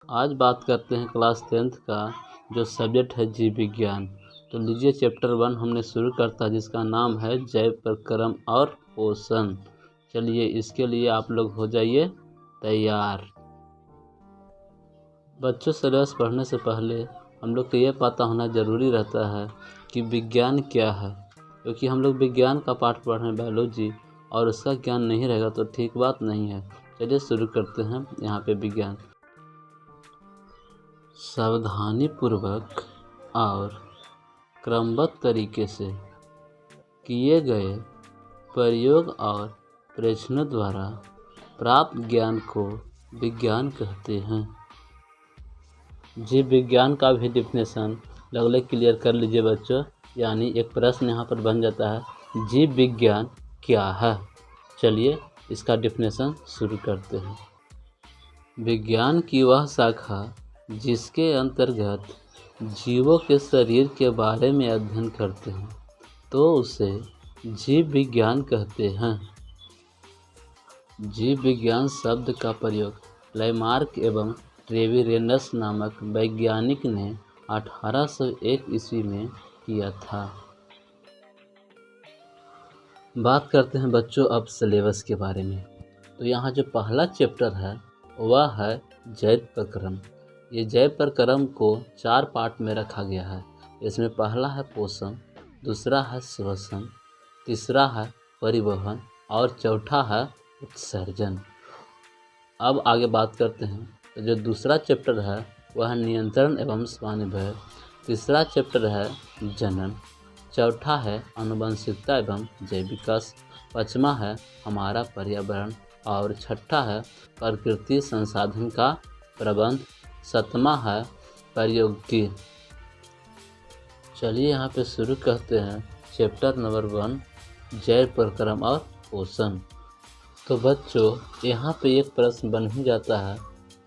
आज बात करते हैं क्लास 10th का जो सब्जेक्ट है जीव विज्ञान। तो लीजिए चैप्टर 1 हमने शुरू करता है जिसका नाम है जैव प्रक्रम और पोषण। चलिए इसके लिए आप लोग हो जाइए तैयार। बच्चों सिलेबस पढ़ने से पहले हम लोग को ये पता होना ज़रूरी रहता है कि विज्ञान क्या है, क्योंकि हम लोग विज्ञान का पाठ पढ़ रहे हैं बायोलॉजी और उसका ज्ञान नहीं रहेगा तो ठीक बात नहीं है। चलिए शुरू करते हैं यहाँ पे विज्ञान। सावधानी पूर्वक और क्रमबद्ध तरीके से किए गए प्रयोग और परीक्षणों द्वारा प्राप्त ज्ञान को विज्ञान कहते हैं। जीव विज्ञान का भी डिफिनेशन लगभग क्लियर कर लीजिए बच्चों, यानी एक प्रश्न यहाँ पर बन जाता है जीव विज्ञान क्या है। चलिए इसका डिफिनेशन शुरू करते हैं। विज्ञान की वह शाखा जिसके अंतर्गत जीवों के शरीर के बारे में अध्ययन करते हैं तो उसे जीव विज्ञान कहते हैं। जीव विज्ञान शब्द का प्रयोग लैमार्क एवं ट्रेविरेनस नामक वैज्ञानिक ने 1801 ईस्वी में किया था। बात करते हैं बच्चों अब सिलेबस के बारे में। तो यहाँ जो पहला चैप्टर है वह है जैव प्रक्रम। ये जैव प्रक्रम को 4 पार्ट में रखा गया है। इसमें पहला है पोषण, दूसरा है श्वसन, तीसरा है परिवहन और चौथा है उत्सर्जन। अब आगे बात करते हैं। तो जो दूसरा चैप्टर है वह है नियंत्रण एवं स्वानुभव, तीसरा चैप्टर है जनन, चौथा है आनुवंशिकता एवं जैव विकास, पाँचवा है हमारा पर्यावरण और छठा है प्रकृति संसाधन का प्रबंध, सातवां है प्रयोगकी। चलिए यहाँ पे शुरू करते हैं चैप्टर नंबर 1 जैव प्रक्रम और पोषण। तो बच्चों यहाँ पे एक प्रश्न बन ही जाता है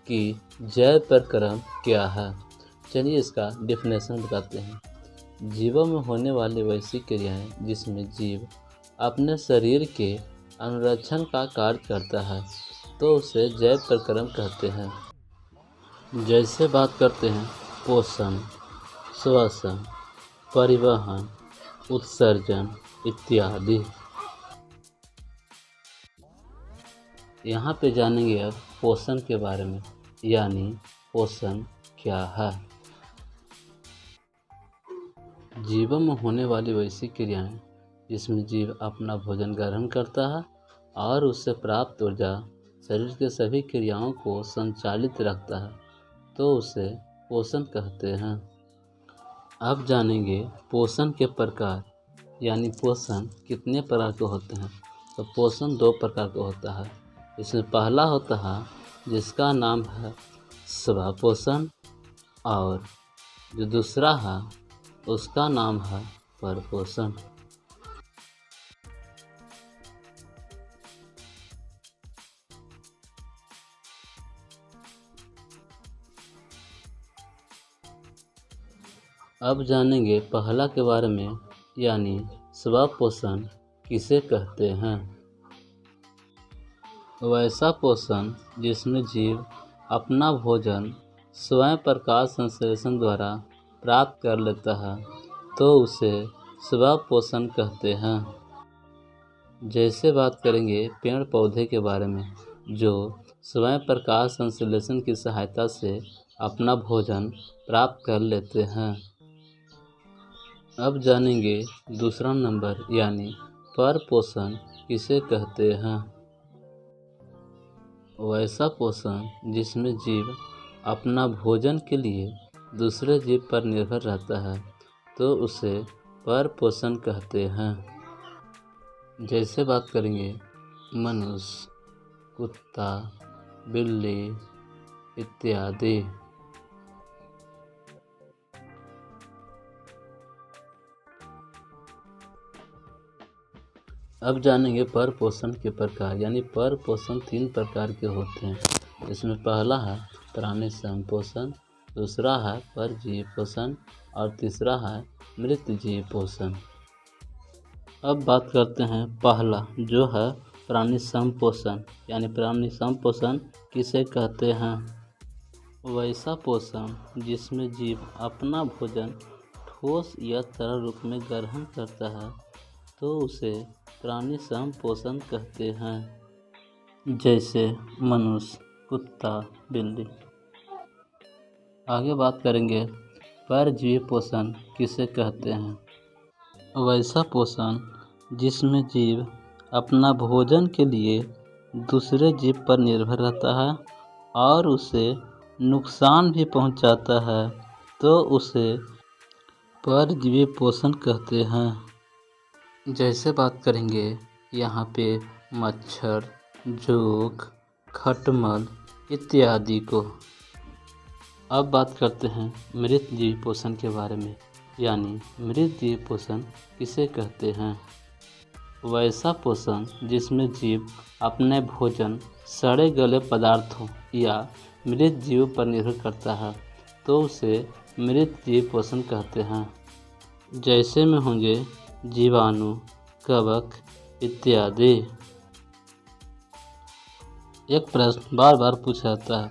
कि जैव प्रक्रम क्या है। चलिए इसका डिफिनेशन बताते हैं। जीवों में होने वाली वैसी क्रियाएं जिसमें जीव अपने शरीर के अनुरक्षण का कार्य करता है तो उसे जैव प्रक्रम कहते हैं। जैसे बात करते हैं पोषण, श्वसन, परिवहन, उत्सर्जन इत्यादि। यहाँ पे जानेंगे अब पोषण के बारे में, यानी पोषण क्या है। जीवों में होने वाली वैसी क्रियाएं जिसमें जीव अपना भोजन ग्रहण करता है और उससे प्राप्त ऊर्जा शरीर के सभी क्रियाओं को संचालित रखता है तो उसे पोषण कहते हैं। अब जानेंगे पोषण के प्रकार, यानी पोषण कितने प्रकार के होते हैं। तो पोषण 2 प्रकार का होता है। इसमें पहला होता है जिसका नाम है स्वपोषण और जो दूसरा है उसका नाम है परपोषण। अब जानेंगे पहला के बारे में, यानी स्वपोषण किसे कहते हैं। वैसा पोषण जिसमें जीव अपना भोजन स्वयं प्रकाश संश्लेषण द्वारा प्राप्त कर लेता है तो उसे स्वपोषण कहते हैं। जैसे बात करेंगे पेड़ पौधे के बारे में जो स्वयं प्रकाश संश्लेषण की सहायता से अपना भोजन प्राप्त कर लेते हैं। अब जानेंगे दूसरा नंबर, यानी परपोषण किसे कहते हैं। वैसा पोषण जिसमें जीव अपना भोजन के लिए दूसरे जीव पर निर्भर रहता है तो उसे परपोषण कहते हैं। जैसे बात करेंगे मनुष्य, कुत्ता, बिल्ली इत्यादि। अब जानेंगे परपोषण के प्रकार, यानी परपोषण 3 प्रकार के होते हैं। इसमें पहला है प्राणी संपोषण, दूसरा है परजीवी पोषण और तीसरा है मृत जीव पोषण। अब बात करते हैं पहला जो है प्राणी संपोषण, यानी प्राणी संपोषण किसे कहते हैं। वैसा पोषण जिसमें जीव अपना भोजन ठोस या तरल रूप में ग्रहण करता है तो उसे प्राणी पोषण कहते हैं, जैसे मनुष्य, कुत्ता, बिल्ली। आगे बात करेंगे परजीवी पोषण किसे कहते हैं। वैसा पोषण जिसमें जीव अपना भोजन के लिए दूसरे जीव पर निर्भर रहता है और उसे नुकसान भी पहुंचाता है तो उसे परजीवी पोषण कहते हैं। जैसे बात करेंगे यहाँ पे मच्छर, जोंक, खटमल इत्यादि को। अब बात करते हैं मृत जीव पोषण के बारे में, यानी मृत जीव पोषण किसे कहते हैं। वैसा पोषण जिसमें जीव अपने भोजन सड़े गले पदार्थों या मृत जीवों पर निर्भर करता है तो उसे मृत जीव पोषण कहते हैं। जैसे में होंगे जीवाणु, कवक इत्यादि। एक प्रश्न बार बार पूछा जाता है,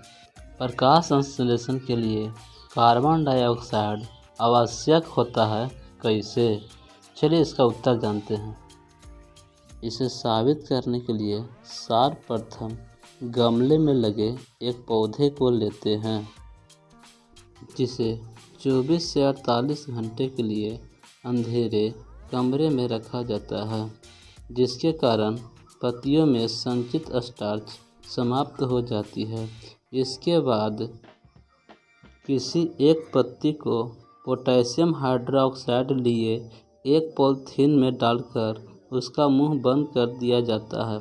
प्रकाश संश्लेषण के लिए कार्बन डाइऑक्साइड आवश्यक होता है कैसे। चलिए इसका उत्तर जानते हैं। इसे साबित करने के लिए सर्वप्रथम गमले में लगे एक पौधे को लेते हैं जिसे 24 से 48 घंटे के लिए अंधेरे कमरे में रखा जाता है, जिसके कारण पत्तियों में संचित स्टार्च समाप्त हो जाती है। इसके बाद किसी एक पत्ती को पोटेशियम हाइड्रोक्साइड लिए एक पॉलीथीन में डालकर उसका मुंह बंद कर दिया जाता है।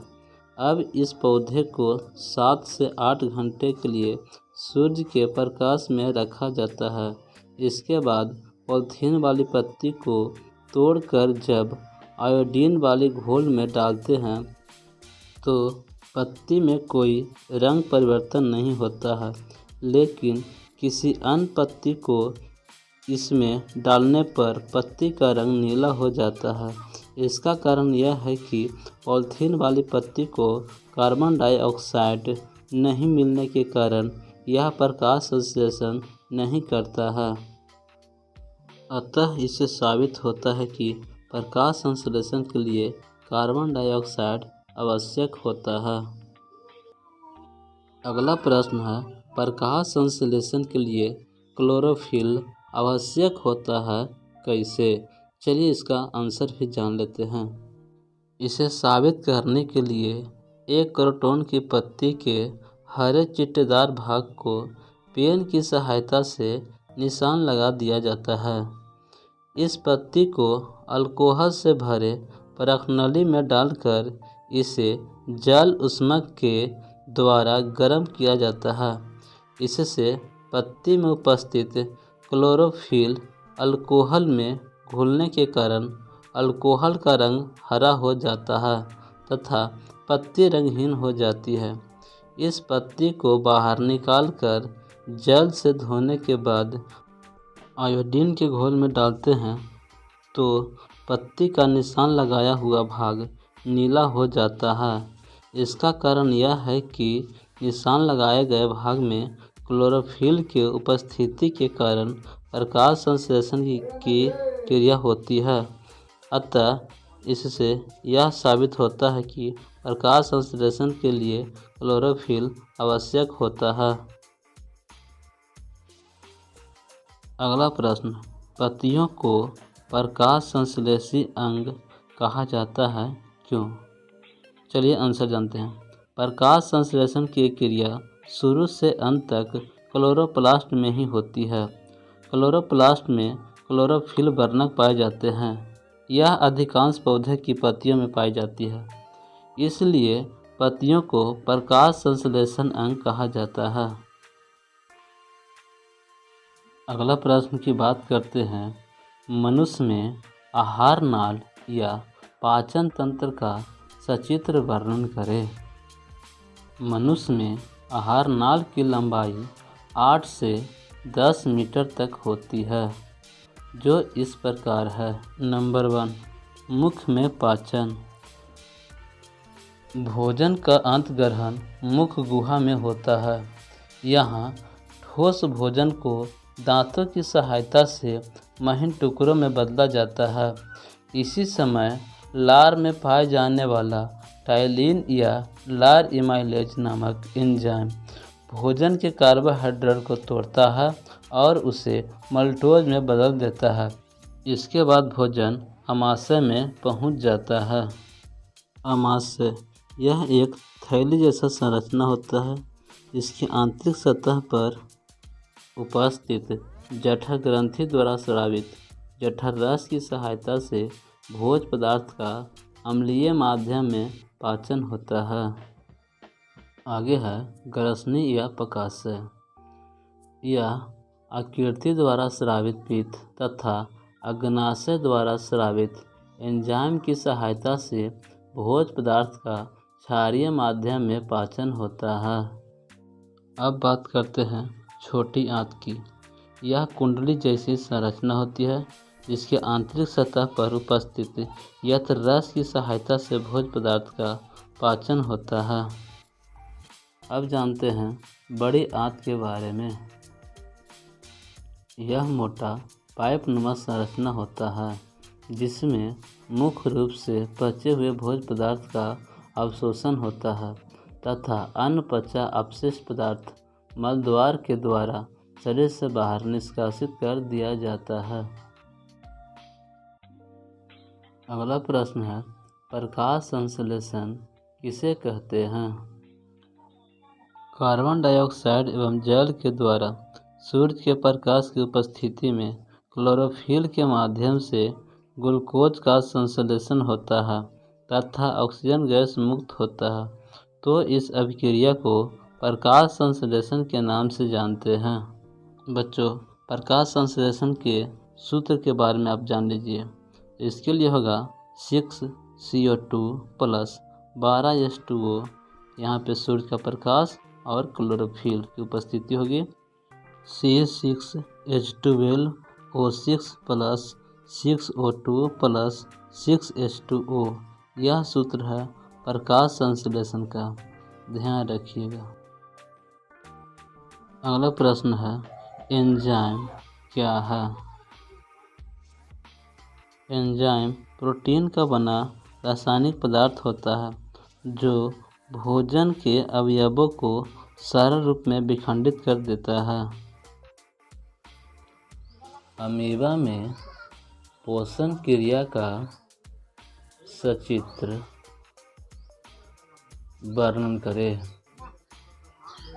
अब इस पौधे को 7 से 8 घंटे के लिए सूर्य के प्रकाश में रखा जाता है। इसके बाद पॉलीथीन वाली पत्ती को तोड़कर जब आयोडीन वाली घोल में डालते हैं तो पत्ती में कोई रंग परिवर्तन नहीं होता है, लेकिन किसी अन्य पत्ती को इसमें डालने पर पत्ती का रंग नीला हो जाता है। इसका कारण यह है कि पॉलीथीन वाली पत्ती को कार्बन डाइऑक्साइड नहीं मिलने के कारण यह प्रकाश संश्लेषण नहीं करता है। अतः इससे साबित होता है कि प्रकाश संश्लेषण के लिए कार्बन डाइऑक्साइड आवश्यक होता है। अगला प्रश्न है, प्रकाश संश्लेषण के लिए क्लोरोफिल आवश्यक होता है कैसे। चलिए इसका आंसर भी जान लेते हैं। इसे साबित करने के लिए एक क्रोटन की पत्ती के हरे चिट्टेदार भाग को पेन की सहायता से निशान लगा दिया जाता है। इस पत्ती को अल्कोहल से भरे परखनली में डालकर इसे जल ऊष्मक के द्वारा गर्म किया जाता है। इससे पत्ती में उपस्थित क्लोरोफिल अल्कोहल में घुलने के कारण अल्कोहल का रंग हरा हो जाता है तथा पत्ती रंगहीन हो जाती है। इस पत्ती को बाहर निकालकर जल से धोने के बाद आयोडीन के घोल में डालते हैं तो पत्ती का निशान लगाया हुआ भाग नीला हो जाता है। इसका कारण यह है कि निशान लगाए गए भाग में क्लोरोफिल के उपस्थिति के कारण प्रकाश संश्लेषण की क्रिया होती है। अतः इससे यह साबित होता है कि प्रकाश संश्लेषण के लिए क्लोरोफिल आवश्यक होता है। अगला प्रश्न, पत्तियों को प्रकाश संश्लेषी अंग कहा जाता है क्यों। चलिए आंसर जानते हैं। प्रकाश संश्लेषण की क्रिया शुरू से अंत तक क्लोरोप्लास्ट में ही होती है। क्लोरोप्लास्ट में क्लोरोफिल वर्णक पाए जाते हैं। यह अधिकांश पौधे की पत्तियों में पाई जाती है, इसलिए पत्तियों को प्रकाश संश्लेषण अंग कहा जाता है। अगला प्रश्न की बात करते हैं। मनुष्य में आहार नाल या पाचन तंत्र का सचित्र वर्णन करें। मनुष्य में आहार नाल की लंबाई 8 से 10 मीटर तक होती है, जो इस प्रकार है। नंबर 1, मुख में पाचन। भोजन का अंत ग्रहण मुख गुहा में होता है। यहाँ ठोस भोजन को दांतों की सहायता से महीन टुकड़ों में बदला जाता है। इसी समय लार में पाए जाने वाला टाइलिन या लार इमाइलेज नामक एंजाइम भोजन के कार्बोहाइड्रेट को तोड़ता है और उसे मल्टोज में बदल देता है। इसके बाद भोजन आमाशय में पहुंच जाता है। आमाशय यह एक थैली जैसा संरचना होता है। इसकी आंतरिक सतह पर उपस्थित जठर ग्रंथि द्वारा स्रावित जठर रस की सहायता से भोज्य पदार्थ का अम्लीय माध्यम में पाचन होता है। आगे है ग्रसनी या पकाशय। यह आकृति द्वारा स्रावित पित्त तथा अग्नाशय द्वारा स्रावित एंजाइम की सहायता से भोज्य पदार्थ का क्षारीय माध्यम में पाचन होता है। अब बात करते हैं छोटी आंत की। यह कुंडली जैसी संरचना होती है जिसके आंतरिक सतह पर उपस्थित यत्र रस की सहायता से भोज्य पदार्थ का पाचन होता है। अब जानते हैं बड़ी आंत के बारे में। यह मोटा पाइपनुमा संरचना होता है जिसमें मुख्य रूप से पचे हुए भोज्य पदार्थ का अवशोषण होता है तथा अनपचा अपशिष्ट पदार्थ मलद्वार के द्वारा शरीर से बाहर निष्कासित कर दिया जाता है। अगला प्रश्न है प्रकाश संश्लेषण किसे कहते हैं? कार्बन डाइऑक्साइड एवं जल के द्वारा सूर्य के प्रकाश की उपस्थिति में क्लोरोफिल के माध्यम से ग्लूकोज का संश्लेषण होता है तथा ऑक्सीजन गैस मुक्त होता है, तो इस अभिक्रिया को प्रकाश संश्लेषण के नाम से जानते हैं। बच्चों, प्रकाश संश्लेषण के सूत्र के बारे में आप जान लीजिए। इसके लिए होगा 6CO2 प्लस 12H2O। यहाँ पे सूर्य का प्रकाश और क्लोरोफिल की उपस्थिति होगी। C6H12O6 plus 6O2 plus 6H2O। यह सूत्र है प्रकाश संश्लेषण का, ध्यान रखिएगा। अगला प्रश्न है एंजाइम क्या है? एंजाइम प्रोटीन का बना रासायनिक पदार्थ होता है जो भोजन के अवयवों को सरल रूप में विखंडित कर देता है। अमीबा में पोषण क्रिया का सचित्र वर्णन करें।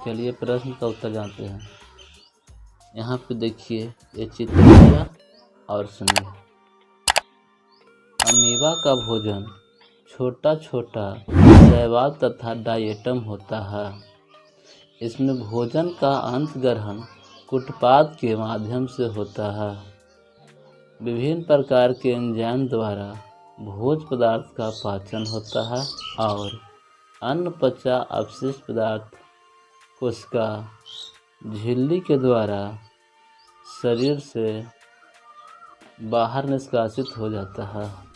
चलिए प्रश्न का उत्तर जानते हैं। यहाँ पे देखिए ये चित्र दिया और सुनिए। अमीबा का भोजन छोटा छोटा शैवाल तथा डायटम होता है। इसमें भोजन का अंत ग्रहण कुटपाद के माध्यम से होता है। विभिन्न प्रकार के एंजाइम द्वारा भोज्य पदार्थ का पाचन होता है और अनपचा अपशिष्ट पदार्थ कोशिका झिल्ली के द्वारा शरीर से बाहर निष्कासित हो जाता है।